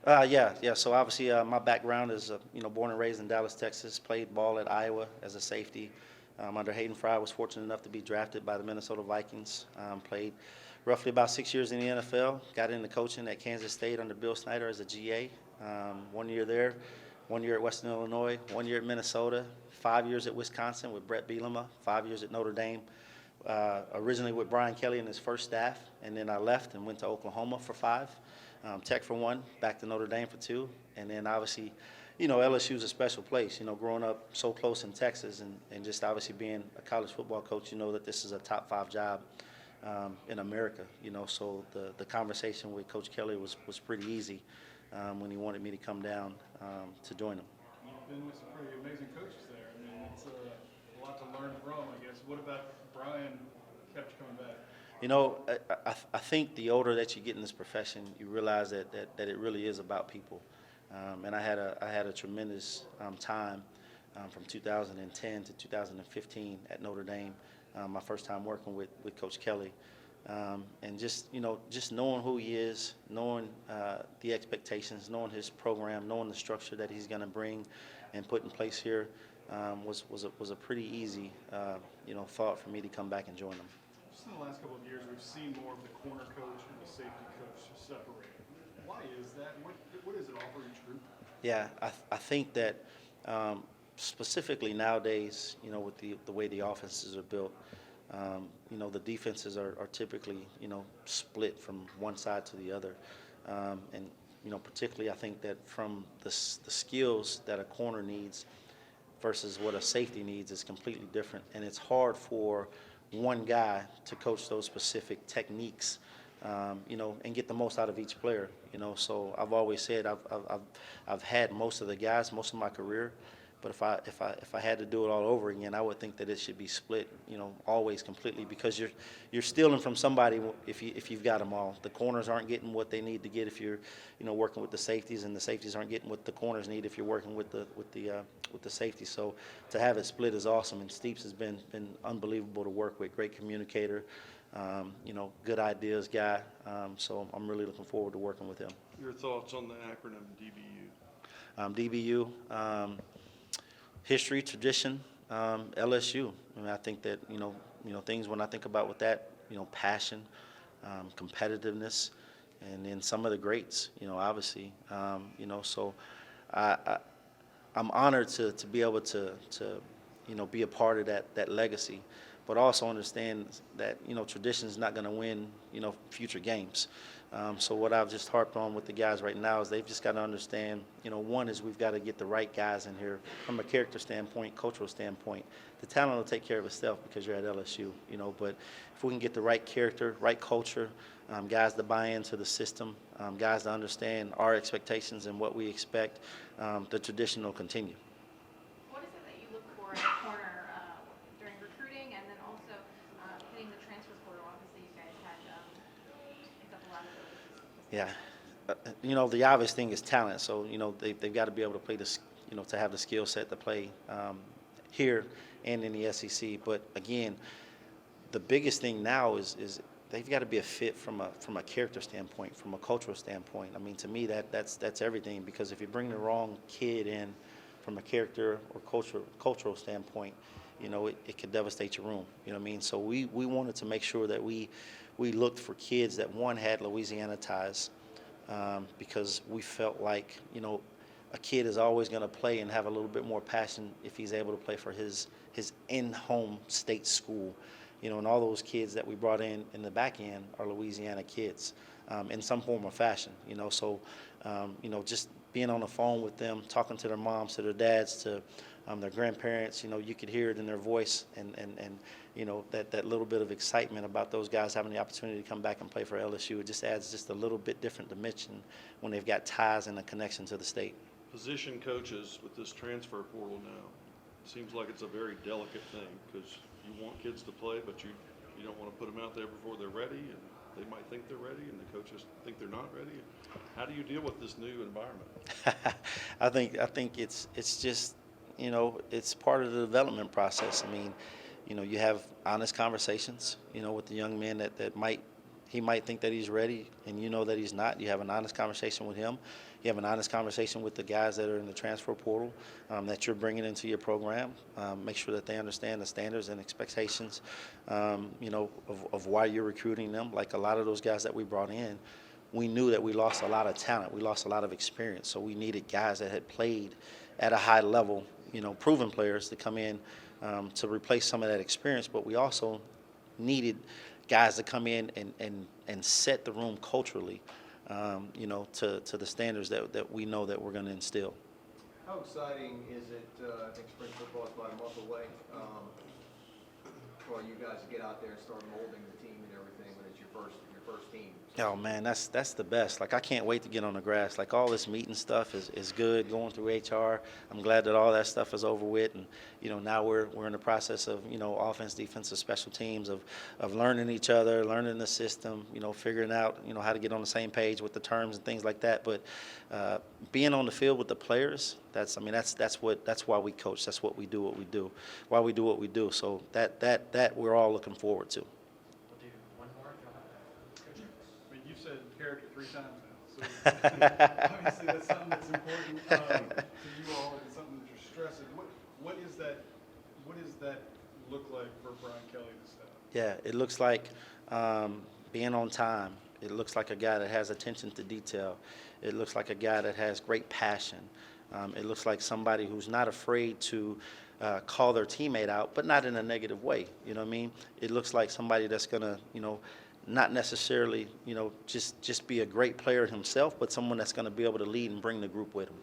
Yeah. So obviously, my background is, born and raised in Dallas, Texas. Played ball at Iowa as a safety. Under Hayden Fry, was fortunate enough to be drafted by the Minnesota Vikings. Played roughly about 6 years in the NFL. Got into coaching at Kansas State under Bill Snyder as a GA. 1 year there, 1 year at Western Illinois, 1 year at Minnesota, 5 years at Wisconsin with Brett Bielema, 5 years at Notre Dame. Originally with Brian Kelly and his first staff, and then I left and went to Oklahoma for 5, Tech for 1, back to Notre Dame for 2, and then obviously, LSU is a special place. Growing up so close in Texas and just obviously being a college football coach, you know that this is a top 5 job in America. So the conversation with Coach Kelly was pretty easy when he wanted me to come down to join him. You've been with some pretty amazing coaches there. I mean, it's a lot to learn from, I guess. What about Brian kept you coming back? I think the older that you get in this profession, you realize that it really is about people. And I had a tremendous time from 2010 to 2015 at Notre Dame. My first time working with Coach Kelly, and just knowing who he is, knowing the expectations, knowing his program, knowing the structure that he's going to bring and put in place here, was a pretty easy thought for me to come back and join him. Just in the last couple of years, we've seen more of the corner coach and the safety coach separated. Why is that? What does it offer each group? Yeah, I think that specifically nowadays, with the way the offenses are built, the defenses are typically, split from one side to the other. And, particularly I think that from the skills that a corner needs versus what a safety needs is completely different. And it's hard for one guy to coach those specific techniques, and get the most out of each player. So I've always said I've had most of the guys most of my career, but if I had to do it all over again, I would think that it should be split, always completely, because you're stealing from somebody if you've got them all. The corners aren't getting what they need to get if you're, working with the safeties, and the safeties aren't getting what the corners need if you're working with the safeties. So to have it split is awesome, and Steeps has been unbelievable to work with. Great communicator, good ideas guy. So I'm really looking forward to working with him. Your thoughts on the acronym DBU? DBU. History, tradition, LSU. I mean, I think that things when I think about with that, passion, competitiveness, and then some of the greats. Obviously, So I'm honored to be able to be a part of that legacy, but also understand that tradition is not going to win future games. So what I've just harped on with the guys right now is they've just got to understand, one is we've got to get the right guys in here from a character standpoint, cultural standpoint. The talent will take care of itself because you're at LSU, but if we can get the right character, right culture, guys to buy into the system, guys to understand our expectations and what we expect, the tradition will continue. What is it that you look for in a corner during recruiting, and then also hitting the transfer portal? Obviously, you guys had picked up a lot of those. Yeah. The obvious thing is talent. So, they've got to be able to play this, to have the skill set to play here and in the SEC. But again, the biggest thing now is they've got to be a fit from a character standpoint, from a cultural standpoint. I mean, to me, that's everything, because if you bring the wrong kid in from a character or cultural standpoint, it could devastate your room. You know what I mean? So we wanted to make sure that we looked for kids that, one, had Louisiana ties, because we felt like, a kid is always going to play and have a little bit more passion if he's able to play for his in-home state school. And all those kids that we brought in the back end are Louisiana kids, in some form or fashion. So just being on the phone with them, talking to their moms, to their dads, to their grandparents, you could hear it in their voice, and that little bit of excitement about those guys having the opportunity to come back and play for LSU. It just adds just a little bit different dimension when they've got ties and a connection to the state. Position coaches with this transfer portal now, seems like it's a very delicate thing, because you want kids to play, but you don't want to put them out there before they're ready, and they might think they're ready, and the coaches think they're not ready. How do you deal with this new environment? I think it's just, it's part of the development process. I mean, you have honest conversations, with the young men that might He might think that he's ready, and you know that he's not. You have an honest conversation with him. You have an honest conversation with the guys that are in the transfer portal that you're bringing into your program. Make sure that they understand the standards and expectations, of why you're recruiting them. Like a lot of those guys that we brought in, we knew that we lost a lot of talent. We lost a lot of experience. So we needed guys that had played at a high level, proven players to come in to replace some of that experience. But we also needed guys to come in and set the room culturally, to the standards that we know that we're going to instill. How exciting is it, I think spring football is about a month away, for you guys to get out there and start molding the team and everything when it's your first team? Oh man, that's the best. Like I can't wait to get on the grass. Like all this meeting stuff is good. Going through HR, I'm glad that all that stuff is over with. And now we're in the process of offense, defensive, special teams of learning each other, learning the system. Figuring out how to get on the same page with the terms and things like that. But being on the field with the players, that's why we coach. That's what we do. Why we do what we do. So that we're all looking forward to. I mean, you've said character 3 times now, so obviously that's something that's important to you all and something that you're stressing. What is that? What does that look like for Brian Kelly to step? Yeah, it looks like being on time. It looks like a guy that has attention to detail. It looks like a guy that has great passion. It looks like somebody who's not afraid to call their teammate out, but not in a negative way. You know what I mean? It looks like somebody that's going to, not necessarily, just be a great player himself, but someone that's going to be able to lead and bring the group with him.